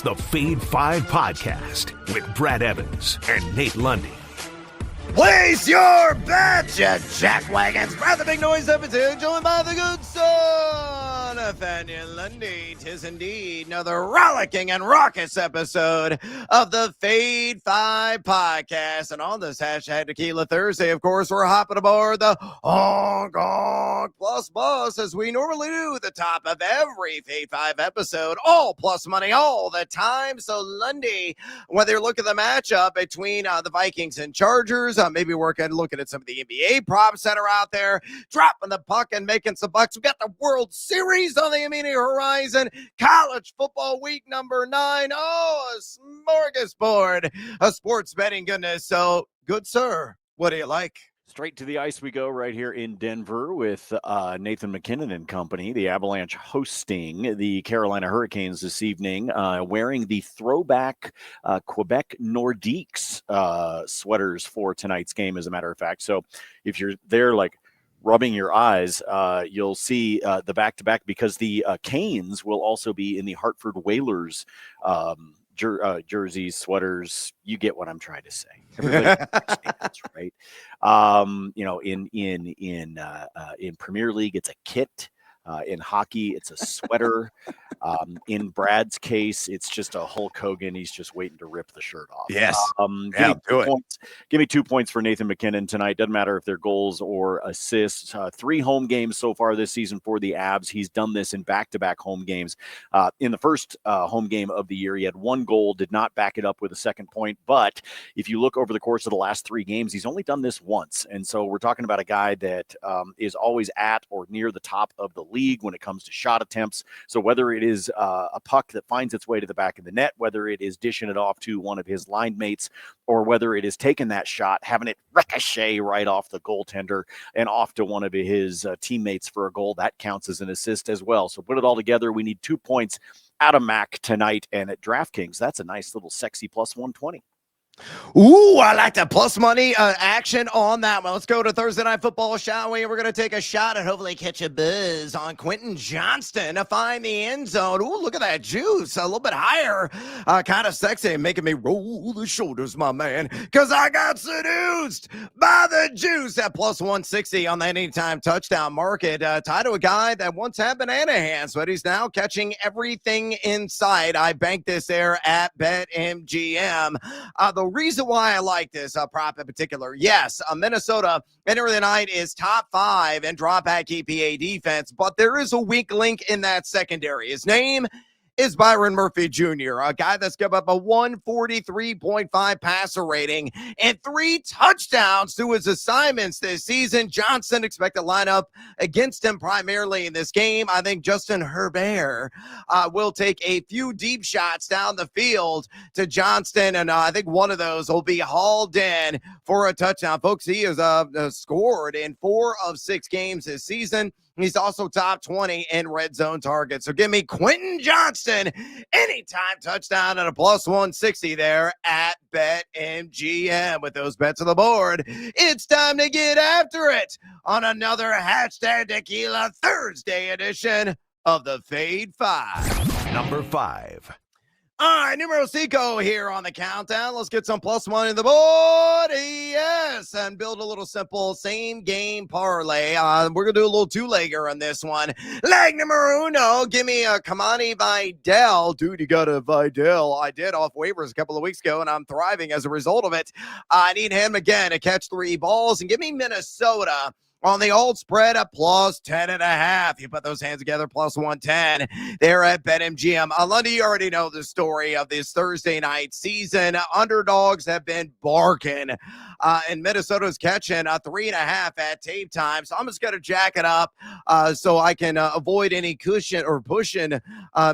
the Fade Five podcast with Brad Evans and Nate Lundy. Place your bets, you jackwagons. Brad the Big Noise Evans here, joined by the good son of Nathaniel Lundy. 'Tis indeed another rollicking and raucous episode of the Fade Five podcast. And on this hashtag Tequila Thursday, of course, we're hopping aboard the Hong Kong Plus Bus as we normally do at the top of every Fade Five episode. All plus money all the time. So Lundy, whether you're looking at the matchup between the Vikings and Chargers, maybe we're looking at some of the NBA props that are out there, dropping the puck and making some bucks. We got the World Series on the immediate horizon, college football week number 9. Oh, a smorgasbord of sports betting goodness. So, good sir, what do you like? Straight to the ice we go right here in Denver with Nathan McKinnon and company. The Avalanche hosting the Carolina Hurricanes this evening, wearing the throwback Quebec Nordiques sweaters for tonight's game, as a matter of fact. So if you're there, like, rubbing your eyes, you'll see the back-to-back, because the Canes will also be in the Hartford Whalers jerseys, sweaters. You get what I'm trying to say. Everybody understands, right? In Premier League, it's a kit. In hockey, it's a sweater. In Brad's case, it's just a Hulk Hogan. He's just waiting to rip the shirt off. Yes. Give me 2 points for Nathan McKinnon tonight. Doesn't matter if they're goals or assists. 3 home games so far this season for the Avs. He's done this in back-to-back home games. In the first home game of the year, he had 1 goal, did not back it up with a second point. But if you look over the course of the last 3 games, he's only done this once. And so we're talking about a guy that is always at or near the top of the league when it comes to shot attempts. So whether it is a puck that finds its way to the back of the net, whether it is dishing it off to one of his line mates, or whether it is taking that shot, having it ricochet right off the goaltender and off to one of his teammates for a goal, that counts as an assist as well. So put it all together, we need 2 points out of Mac tonight. And at DraftKings, that's a nice little sexy plus 120. Ooh, I like the plus money action on that one. Let's go to Thursday Night Football, shall we? We're going to take a shot and hopefully catch a buzz on Quentin Johnston to find the end zone. Ooh, look at that juice. A little bit higher. Kind of sexy, making me roll the shoulders, my man, because I got seduced by the juice at plus 160 on the anytime touchdown market. Tied to a guy that once had banana hands, but he's now catching everything in sight. I banked this there at BetMGM. The reason why I like this prop in particular, yes, Minnesota entering the night is top 5 in drop back EPA defense, but there is a weak link in that secondary. His name is Byron Murphy Jr., a guy that's given up a 143.5 passer rating and 3 touchdowns to his assignments this season. Johnson expected to line up against him primarily in this game. I think Justin Herbert will take a few deep shots down the field to Johnston, and I think one of those will be hauled in for a touchdown. Folks, he has scored in 4 of 6 games this season. He's also top 20 in red zone targets. So give me Quentin Johnston, anytime touchdown at a plus 160 there at BetMGM. With those bets on the board, it's time to get after it on another hashtag Tequila Thursday edition of the Fade Five. Number 5. All right, numero cinco here on the countdown. Let's get some plus money on the board. Yes, and build a little simple same game parlay. We're going to do a little 2-legger on this one. Leg numero uno, give me a Kimani Vidal. Dude, you got a Vidal. I did off waivers a couple of weeks ago, and I'm thriving as a result of it. I need him again to catch 3 balls. And give me Minnesota on the old spread at plus 10.5. You put those hands together, plus 110 there at BetMGM. Lundy, you already know the story of this Thursday night season. Underdogs have been barking, and Minnesota's catching a 3.5 at tape time. So I'm just going to jack it up so I can avoid any cushion or pushing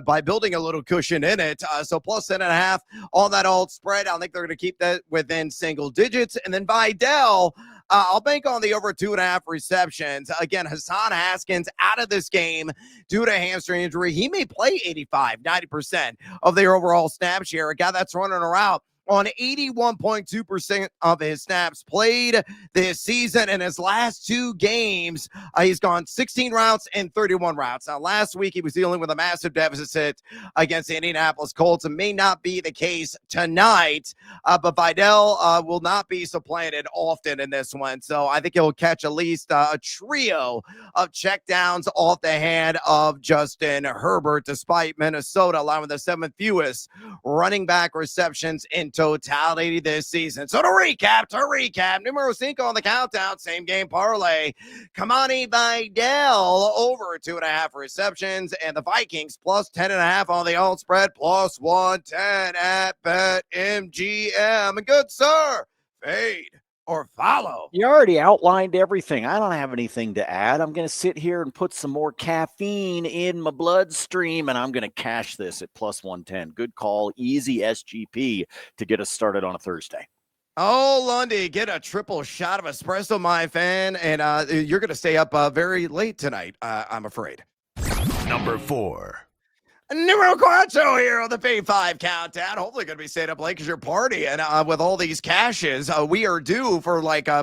by building a little cushion in it. So plus 10.5 on that old spread. I think they're going to keep that within single digits. And then Vidal, I'll bank on the over 2.5 receptions. Again, Hassan Haskins out of this game due to hamstring injury. He may play 85, 90% of their overall snap share. A guy that's running around on 81.2% of his snaps played this season. In his last 2 games, he's gone 16 routes and 31 routes. Now, last week he was dealing with a massive deficit against the Indianapolis Colts. It may not be the case tonight, but Vidal will not be supplanted often in this one. So I think he'll catch at least a trio of checkdowns off the hand of Justin Herbert, despite Minnesota allowing the 7th fewest running back receptions in totality this season. So to recap, numero 5 on the countdown, same game parlay. Kimani Vidal over 2.5 receptions, and the Vikings plus 10.5 on the alt spread, plus 110 at BetMGM. And good sir, fade or follow. You already outlined everything. I don't have anything to add. I'm going to sit here and put some more caffeine in my bloodstream, and I'm going to cash this at plus 110. Good call. Easy SGP to get us started on a Thursday. Oh, Lundy, get a triple shot of espresso, my fan, and you're going to stay up very late tonight, I'm afraid. Number 4. Numero 4 here on the Fade Five countdown. Hopefully going to be staying up late because you're partying with all these cashes. We are due for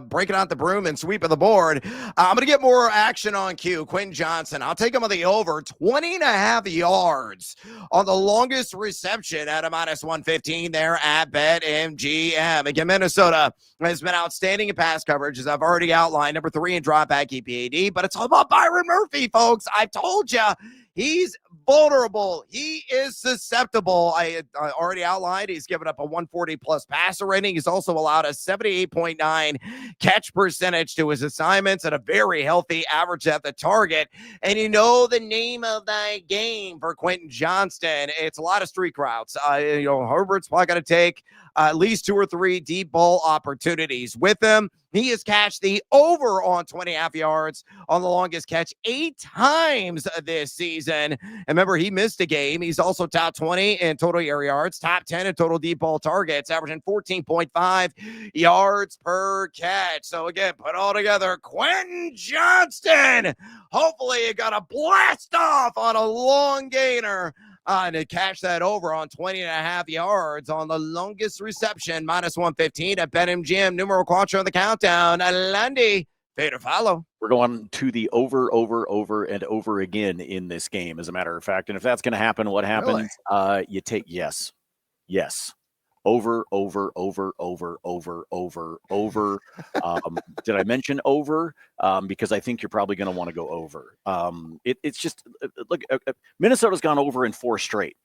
breaking out the broom and sweeping the board. I'm going to get more action on Q. Quentin Johnston. I'll take him on the over 20.5 yards on the longest reception at a minus 115 there at BetMGM. Again, Minnesota has been outstanding in pass coverage, as I've already outlined. Number 3 in drop back EPAD, but it's all about Byron Murphy, folks. I've told you. He's vulnerable. He is susceptible. I already outlined he's given up a 140-plus passer rating. He's also allowed a 78.9 catch percentage to his assignments and a very healthy average at the target. And you know the name of that game for Quentin Johnston. It's a lot of streak routes. Herbert's probably going to take at least 2 or 3 deep ball opportunities with him. He has catched the over on 20.5 yards on the longest catch 8 times this season. And remember, he missed a game. He's also top 20 in total air yards, top 10 in total deep ball targets, averaging 14.5 yards per catch. So again, put all together, Quentin Johnston. Hopefully you got a blast off on a long gainer. And to catch that over on 20.5 yards on the longest reception, minus 115 at BetMGM. Numero 4 on the countdown. Lundy, fade or follow. We're going to the over, and over again in this game, as a matter of fact. And if that's going to happen, what happens? Really? You take yes. Over. Did I mention over? Because I think you're probably going to want to go over. It's just, look, Minnesota's gone over in 4 straight.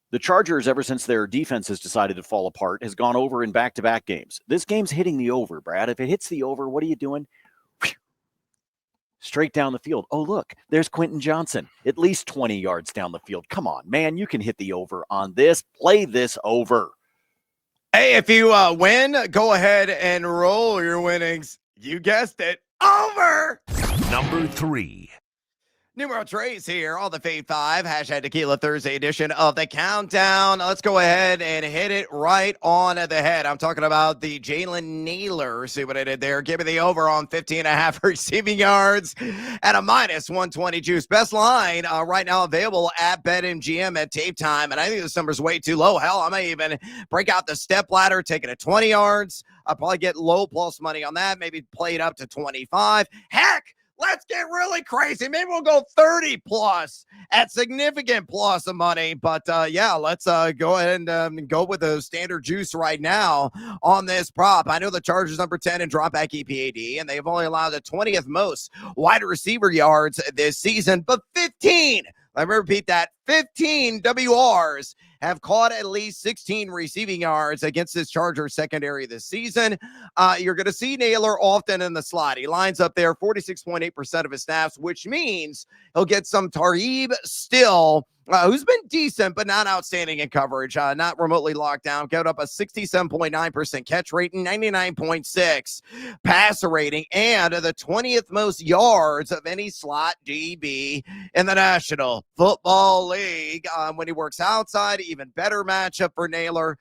The Chargers, ever since their defense has decided to fall apart, has gone over in back-to-back games. This game's hitting the over, Brad. If it hits the over, what are you doing? Straight down the field. Oh, look, there's Quentin Johnston, at least 20 yards down the field. Come on, man, you can hit the over on this. Play this over. Hey, if you win, go ahead and roll your winnings. You guessed it. Over. Number 3. Numero 3 here on the Fade 5, hashtag Tequila Thursday edition of the countdown. Let's go ahead and hit it right on the head. I'm talking about the Jalen Nailor. See what I did there? Give me the over on 15.5 receiving yards at a minus 120 juice. Best line right now available at BetMGM at tape time. And I think this number's way too low. Hell, I may even break out the step ladder, take it at 20 yards. I'll probably get low plus money on that. Maybe play it up to 25. Heck, let's get really crazy. Maybe we'll go 30 plus at significant plus of money. But yeah, let's go ahead and go with the standard juice right now on this prop. I know the Chargers number 10 in drop back EPAD, and they've only allowed the 20th most wide receiver yards this season, but 15. Let me repeat that. 15 WRs have caught at least 16 receiving yards against this Chargers secondary this season. You're going to see Nailor often in the slot. He lines up there 46.8% of his snaps, which means he'll get some Tarib still, who's been decent, but not outstanding in coverage, not remotely locked down. Got up a 67.9% catch rating, 99.6 passer rating, and the 20th most yards of any slot DB in the National Football League. When he works outside, even better matchup for Nailor.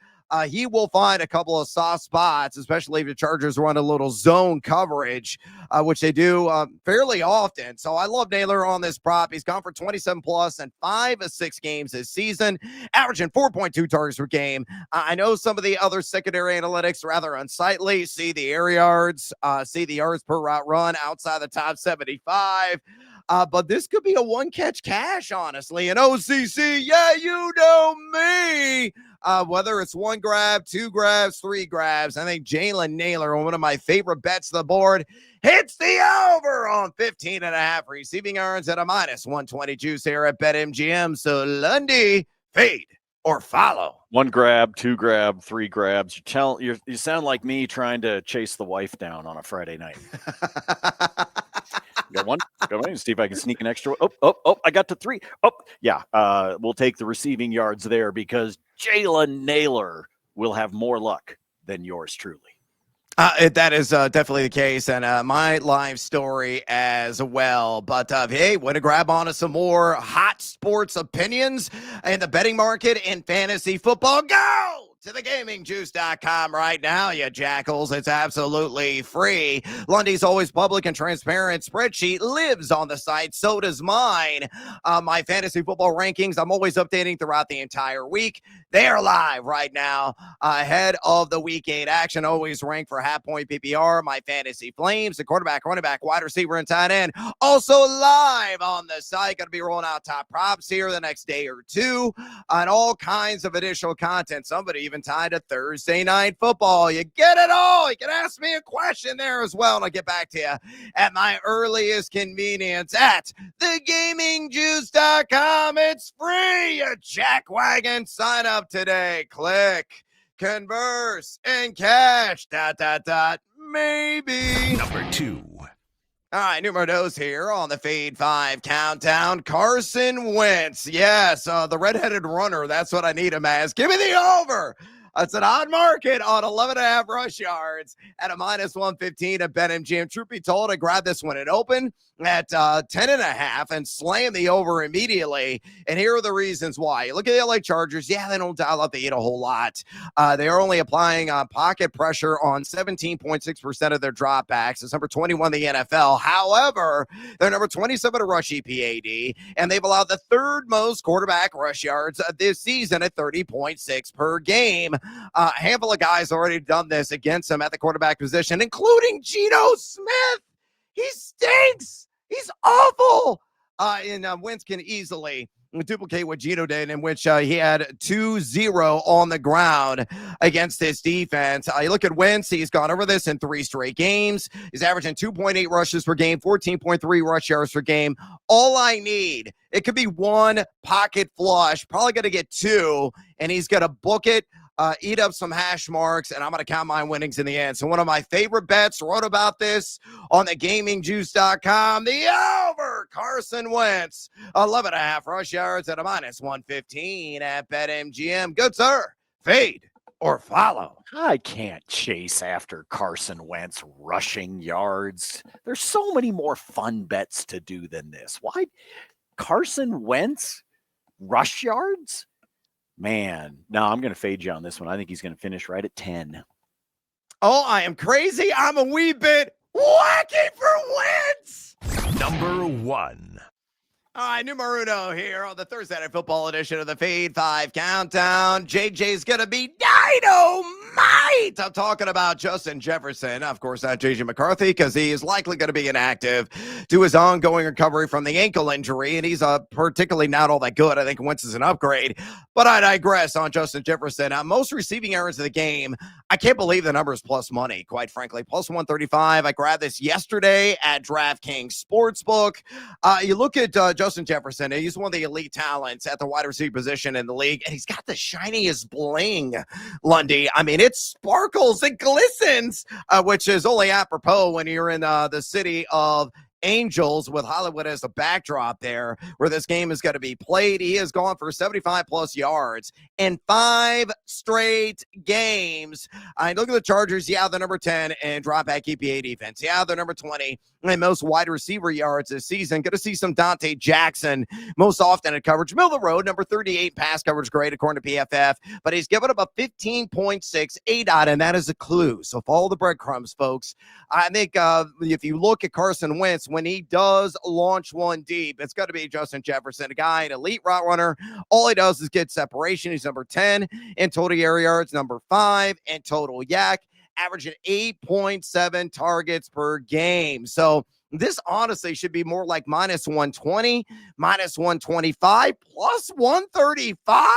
he will find a couple of soft spots, especially if the Chargers run a little zone coverage, which they do fairly often. So I love Nailor on this prop. He's gone for 27 plus in 5 of 6 games this season, averaging 4.2 targets per game. I know some of the other secondary analytics rather unsightly. See the air yards, see the yards per route run outside the top 75. But this could be a one-catch cash, honestly. And OCC, yeah, you know me. Whether it's 1 grab, 2 grabs, 3 grabs, I think Jalen Nailor, one of my favorite bets on the board, hits the over on 15.5 receiving yards at a -120 juice here at BetMGM. So Lundy, fade or follow. 1 grab, 2 grab, 3 grabs. You sound like me trying to chase the wife down on a Friday night. Got 1. Go ahead. See if I can sneak an extra. Oh, I got to 3. Oh, yeah. We'll take the receiving yards there because Jalen Nailor will have more luck than yours truly. That is definitely the case, and my live story as well. But hey, want to grab onto some more hot sports opinions in the betting market in fantasy football? Go to thegamingjuice.com right now, you jackals. It's absolutely free. Lundy's always public and transparent spreadsheet lives on the site. So does mine. My fantasy football rankings, I'm always updating throughout the entire week. They are live right now ahead of the week 8 action. Always ranked for half-point PPR. My fantasy flames, the quarterback, running back, wide receiver, and tight end. Also live on the site. Going to be rolling out top props here the next day or two and all kinds of additional content. Somebody even tied to Thursday night football. You get it all. You can ask me a question there as well, and I'll get back to you at my earliest convenience at thegamingjuice.com. It's free, you jackwagon. Sign up today. Click, converse, and cash. ... Maybe. Number 2. All right, numero dos here on the Fade 5 countdown. Carson Wentz. Yes, the redheaded runner. That's what I need him as. Give me the over. It's an odd market on 11.5 rush yards at a -115 at BetMGM. Truth be told, I grabbed this one. It opened at 10.5 and slammed the over immediately. And here are the reasons why. Look at the LA Chargers. Yeah, they don't dial up the 8 a whole lot. They are only applying pocket pressure on 17.6% of their dropbacks. It's number 21 in the NFL. However, they're number 27 at rush EPAD, and they've allowed the 3rd most quarterback rush yards this season at 30.6 per game. A handful of guys already done this against him at the quarterback position, including Geno Smith. He stinks. He's awful. And Wentz can easily duplicate what Geno did, in which he had 2-0 on the ground against this defense. You look at Wentz, he's gone over this in 3 straight games. He's averaging 2.8 rushes per game, 14.3 rush yards per game. All I need, it could be 1 pocket flush, probably going to get 2, and he's going to book it. Eat up some hash marks, and I'm going to count my winnings in the end. So one of my favorite bets, wrote about this on thegamingjuice.com. The over, Carson Wentz, 11.5 rush yards at a -115 at BetMGM. Good, sir. Fade or follow. I can't chase after Carson Wentz rushing yards. There's so many more fun bets to do than this. Why? Carson Wentz rush yards? Man, no, I'm going to fade you on this one. I think he's going to finish right at 10. Oh, I am crazy. I'm a wee bit wacky for Wentz. Number 1. All right, numero uno here on the Thursday Night Football edition of the Fade 5 countdown. JJ's going to be dynamite. I'm talking about Justin Jefferson. Of course, not JJ McCarthy, because he is likely going to be inactive to his ongoing recovery from the ankle injury, and he's particularly not all that good. I think Wentz is an upgrade, but I digress on Justin Jefferson. Most receiving yards of the game, I can't believe the number is plus money, quite frankly. Plus 135. I grabbed this yesterday at DraftKings Sportsbook. You look at Justin Jefferson, he's one of the elite talents at the wide receiver position in the league, and he's got the shiniest bling, Lundy. I mean, it sparkles, it glistens, which is only apropos when you're in the city of Angels with Hollywood as the backdrop there where this game is going to be played. He has gone for 75-plus yards in 5 straight games. Look at the Chargers. Yeah, they're number 10 in drop-back EPA defense. Yeah, they're number 20 in most wide receiver yards this season. Going to see some Dante Jackson most often at coverage. Middle of the road, number 38 pass coverage grade according to PFF, but he's given up a 15.6 ADOT, and that is a clue. So follow the breadcrumbs, folks. I think if you look at Carson Wentz, when he does launch one deep, it's got to be Justin Jefferson, a guy, an elite route runner. All he does is get separation. He's number 10 in total air yards, number 5 in total yak, averaging 8.7 targets per game. So this honestly should be more like minus 120, minus 125, plus 135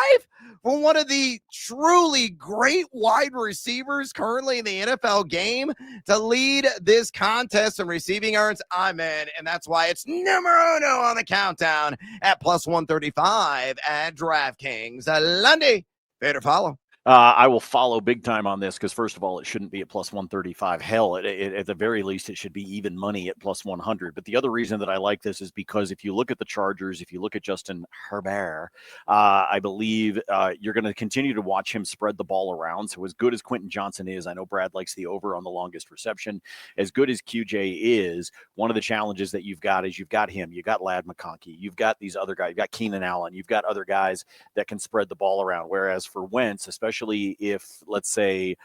for one of the truly great wide receivers currently in the NFL game to lead this contest in receiving yards. I'm in, and that's why it's numero uno on the countdown at plus 135 at DraftKings. Lundy, fair to follow. I will follow big time on this because, first of all, it shouldn't be at plus 135. Hell, at the very least, it should be even money at plus 100. But the other reason that I like this is because if you look at the Chargers, if you look at Justin Herbert, I believe you're going to continue to watch him spread the ball around. So as good as Quentin Johnston is, I know Brad likes the over on the longest reception. As good as QJ is, one of the challenges that you've got is you've got him, you've got Ladd McConkey, you've got these other guys, you've got Keenan Allen, you've got other guys that can spread the ball around. Whereas for Wentz, especially if, let's say,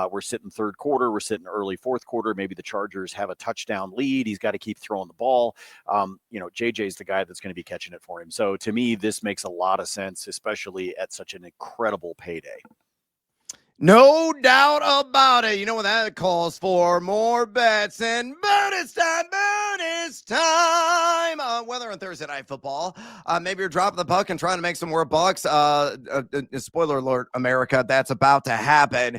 we're sitting third quarter, we're sitting early fourth quarter, maybe the Chargers have a touchdown lead, he's got to keep throwing the ball. JJ's the guy that's going to be catching it for him. So to me, this makes a lot of sense, especially at such an incredible payday. No doubt about it. You know what that calls for? More bets and bonus time, bonus time. Whether on Thursday Night Football, maybe you're dropping the puck and trying to make some more bucks. Spoiler alert, America, that's about to happen.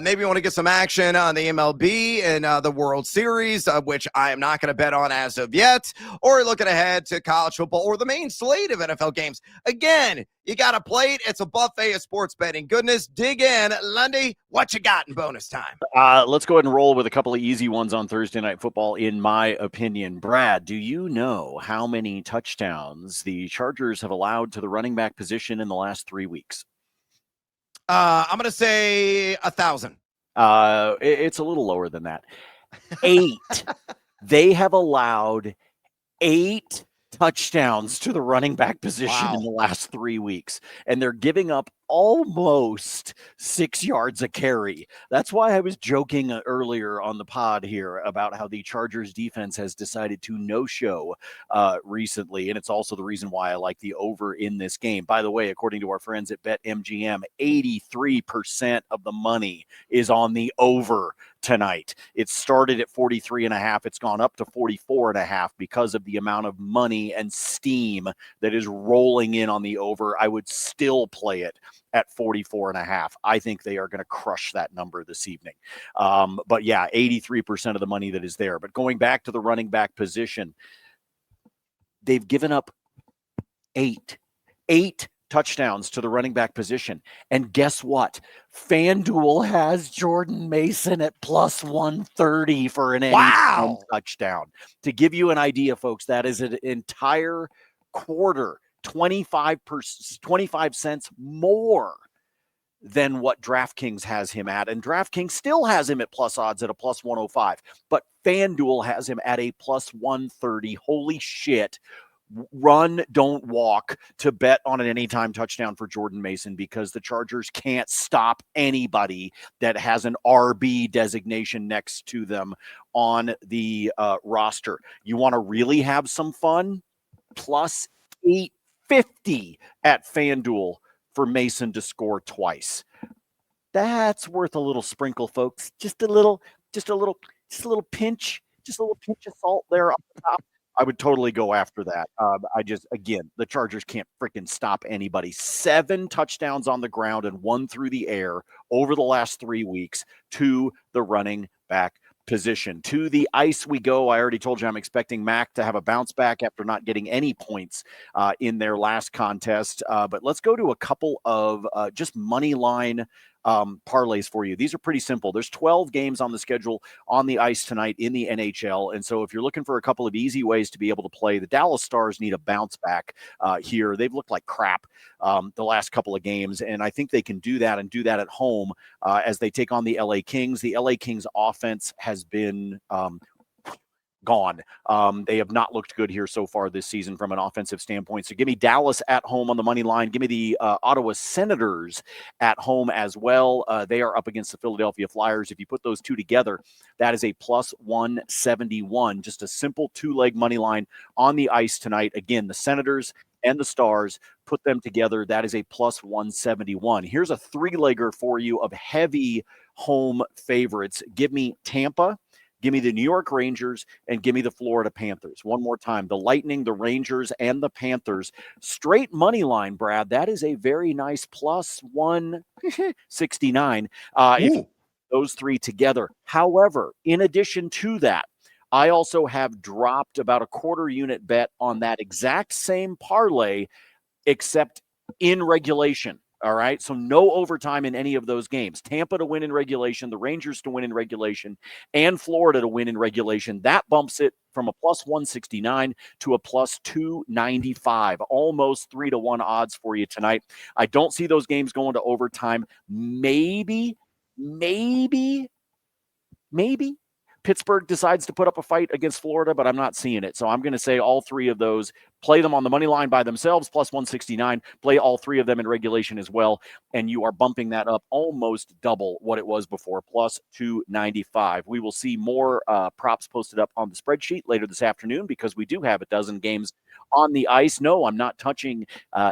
Maybe you want to get some action on the MLB and the World Series, which I am not going to bet on as of yet. Or you're looking ahead to college football or the main slate of NFL games. Again, you got a plate. It's a buffet of sports betting goodness. Dig in. Lundy, what you got in bonus time? Let's go ahead and roll with a couple of easy ones on Thursday Night Football, in my opinion. Brad, do you know how many touchdowns the Chargers have allowed to the running back position in the last 3 weeks? I'm going to say 1,000. It's a little lower than that. 8. They have allowed 8 touchdowns to the running back position in the last 3 weeks, and they're giving up almost 6 yards a carry. That's why I was joking earlier on the pod here about how the Chargers defense has decided to no-show recently, and it's also the reason why I like the over in this game. By the way, according to our friends at BetMGM, 83% of the money is on the over tonight. It started at 43.5. It's gone up to 44.5 because of the amount of money and steam that is rolling in on the over. I would still play it at 44.5. I think they are going to crush that number this evening. But yeah, 83% of the money that is there. But going back to the running back position, they've given up 8 touchdowns to the running back position. And guess what? FanDuel has Jordan Mason at plus 130 for an anytime touchdown. To give you an idea, folks, that is an entire quarter, 25 cents more than what DraftKings has him at. And DraftKings still has him at plus odds at a plus 105. But FanDuel has him at a plus 130. Holy shit. Run, don't walk to bet on an anytime touchdown for Jordan Mason, because the Chargers can't stop anybody that has an RB designation next to them on the roster. You want to really have some fun? Plus 850 at FanDuel for Mason to score twice. That's worth a little sprinkle, folks. Just a little pinch of salt there on top. I would totally go after that. Again, the Chargers can't freaking stop anybody. 7 touchdowns on the ground and 1 through the air over the last 3 weeks to the running back position. To the ice we go. I already told you I'm expecting Mac to have a bounce back after not getting any points in their last contest. But let's go to a couple of just money line parlays for you. These are pretty simple. There's 12 games on the schedule on the ice tonight in the NHL. And so if you're looking for a couple of easy ways to be able to play, the Dallas Stars need a bounce back here. They've looked like crap the last couple of games, and I think they can do that and do that at home as they take on the LA Kings. The LA Kings offense has been gone. They have not looked good here so far this season from an offensive standpoint. So give me Dallas at home on the money line. Give me the Ottawa Senators at home as well. They are up against the Philadelphia Flyers. If you put those two together, that is a plus 171. Just a simple two-leg money line on the ice tonight. Again, the Senators and the Stars, put them together. That is a plus 171. Here's a three-legger for you of heavy home favorites. Give me Tampa. Give me the New York Rangers, and give me the Florida Panthers. One more time, the Lightning, the Rangers, and the Panthers. Straight money line, Brad. That is a very nice plus 169 if those three together. However, in addition to that, I also have dropped about a quarter unit bet on that exact same parlay, except in regulation. All right, so no overtime in any of those games. Tampa to win in regulation, the Rangers to win in regulation, and Florida to win in regulation. That bumps it from a plus 169 to a plus 295. Almost 3-1 odds for you tonight. I don't see those games going to overtime. Maybe Pittsburgh decides to put up a fight against Florida, but I'm not seeing it. So I'm going to say all three of those, play them on the money line by themselves, plus 169, play all three of them in regulation as well, and you are bumping that up almost double what it was before, plus 295. We will see more props posted up on the spreadsheet later this afternoon because we do have a dozen games on the ice. No, I'm not touching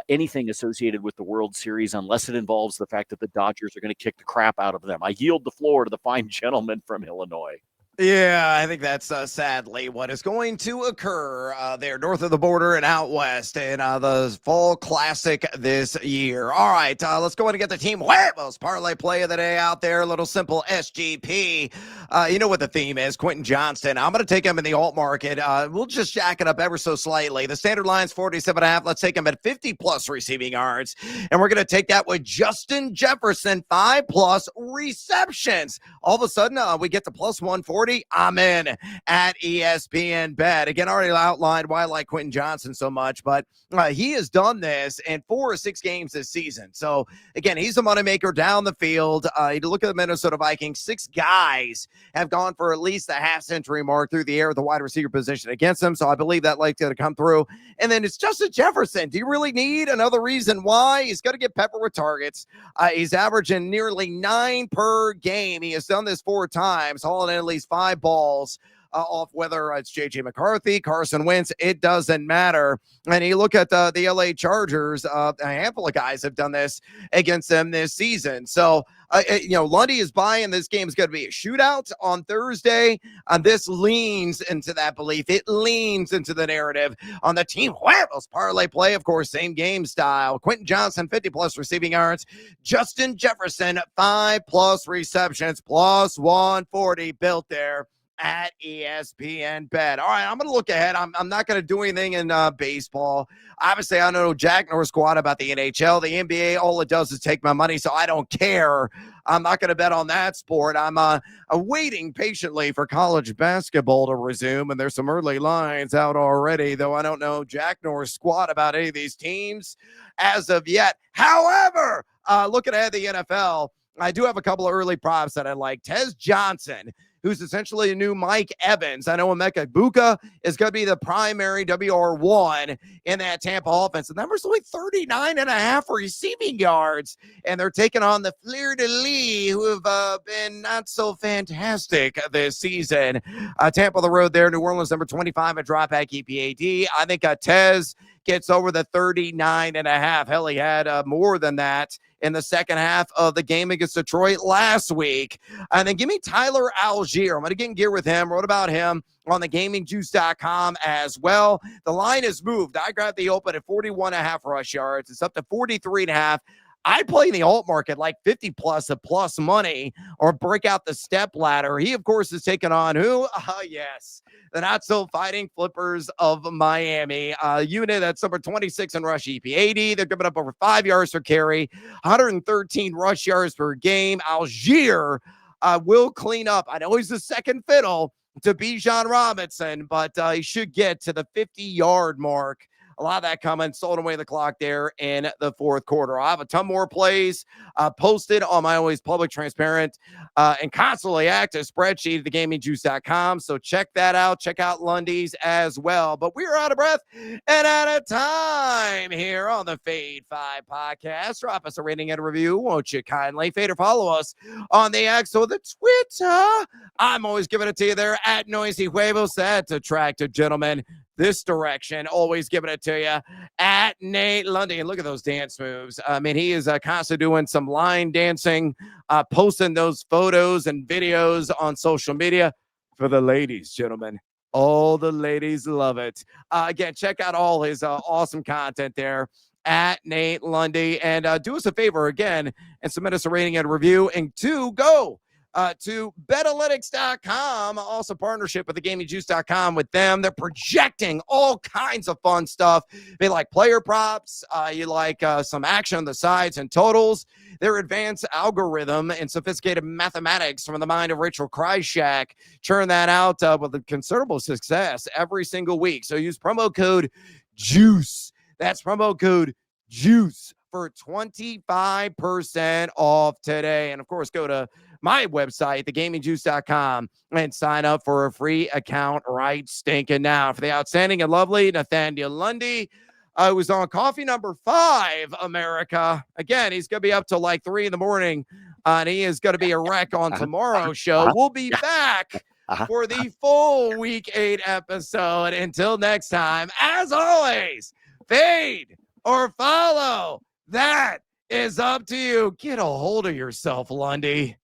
anything associated with the World Series unless it involves the fact that the Dodgers are going to kick the crap out of them. I yield the floor to the fine gentleman from Illinois. Yeah, I think that's sadly what is going to occur there north of the border and out west in the Fall Classic this year. All right, let's go ahead and get the Team Huevos parlay play of the day out there. A little simple SGP. You know what the theme is, Quentin Johnston. I'm going to take him in the alt market. We'll just jack it up ever so slightly. The standard line's 47.5. Let's take him at 50+ receiving yards. And we're going to take that with Justin Jefferson, 5+ receptions. All of a sudden, we get to plus 140. I'm in at ESPN Bet. Again, I already outlined why I like Quentin Johnston so much, but he has done this in 4 or 6 games this season. So, again, he's a moneymaker down the field. You look at the Minnesota Vikings, 6 guys have gone for at least the half-century mark through the air at the wide receiver position against him, so I believe that likely to come through. And then it's Justin Jefferson. Do you really need another reason why? He's going to get peppered with targets. He's averaging nearly 9 per game. He has done this 4 times, hauling in at least 5 balls off, whether it's J.J. McCarthy, Carson Wentz, it doesn't matter. And you look at the L.A. Chargers, a handful of guys have done this against them this season. So, Lundy is buying this game is going to be a shootout on Thursday. This leans into that belief. It leans into the narrative on the Team Huevos parlay play. Of course, same game style. Quentin Johnston, 50+ receiving yards. Justin Jefferson, 5+ receptions, plus 140 built there at ESPN Bet. All right, I'm going to look ahead. I'm not going to do anything in baseball. Obviously, I know Jack nor squat about the NHL. The NBA, all it does is take my money, so I don't care. I'm not going to bet on that sport. I'm waiting patiently for college basketball to resume, and there's some early lines out already, though I don't know Jack nor squat about any of these teams as of yet. However, looking ahead at the NFL, I do have a couple of early props that I like. Tez Johnson, who's essentially a new Mike Evans. I know Emeka Egbuka is going to be the primary WR1 in that Tampa offense. The number's only 39.5 receiving yards, and they're taking on the Fleur-de-Lis, who have been not so fantastic this season. Tampa on the road there. New Orleans, number 25 at drop back EPAD. I think Tez gets over the 39.5. Hell, he had more than that in the second half of the game against Detroit last week. And then give me Tyler Algier. I'm going to get in gear with him. Wrote about him on the gamingjuice.com as well. The line has moved. I grabbed the open at 41.5 rush yards. It's up to 43.5. I play in the alt market like 50 plus of plus money or break out the step ladder. He, of course, is taking on who? Yes, the not so fighting flippers of Miami. Unit that's number 26 in rush EP80. They're giving up over 5 yards per carry, 113 rush yards per game. Algier will clean up. I know he's the second fiddle to Bijan Robinson, but he should get to the 50-yard mark. A lot of that coming, sold away the clock there in the fourth quarter. I'll have a ton more plays posted on my always public, transparent, and constantly active spreadsheet at thegamingjuice.com. So check that out. Check out Lundy's as well. But we are out of breath and out of time here on the Fade Five podcast. Drop us a rating and a review, won't you kindly? Fade or follow us on the X or the Twitter. I'm always giving it to you there at Noisy Huevos. That's attractive gentlemen this direction, always giving it to you at Nate Lundy. And look at those dance moves. I mean, he is constantly doing some line dancing, posting those photos and videos on social media for the ladies, gentlemen. All the ladies love it. Again, check out all his awesome content there at Nate Lundy. And do us a favor again and submit us a rating and a review. And go to betalytics.com, also partnership with thegamingjuice.com with them. They're projecting all kinds of fun stuff. They like player props. You like some action on the sides and totals. Their advanced algorithm and sophisticated mathematics from the mind of Rachel Kryshak churn that out with a considerable success every single week. So use promo code JUICE. That's promo code JUICE for 25% off today. And of course, go to my website, thegamingjuice.com, and sign up for a free account right stinking now. For the outstanding and lovely Nathaniel Lundy, who's on coffee number 5, America. Again, he's going to be up till like 3 in the morning, and he is going to be a wreck on tomorrow's show. We'll be back for the full Week 8 episode. Until next time, as always, fade or follow. That is up to you. Get a hold of yourself, Lundy.